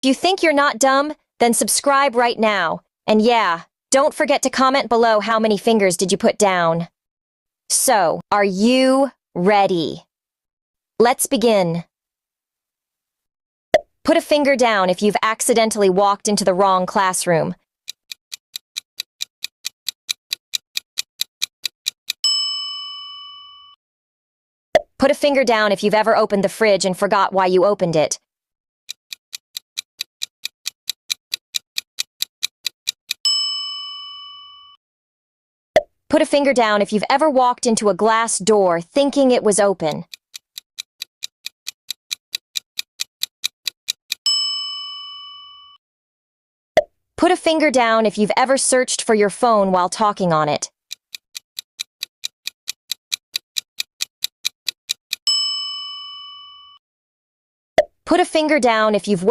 If you think you're not dumb, then subscribe right now. And yeah, don't forget to comment below how many fingers did you put down. So, are you ready? Let's begin. Put a finger down if you've accidentally walked into the wrong classroom. Put a finger down if you've ever opened the fridge and forgot why you opened it. Put a finger down if you've ever walked into a glass door thinking it was open. Put a finger down if you've ever searched for your phone while talking on it. Put a finger down if you've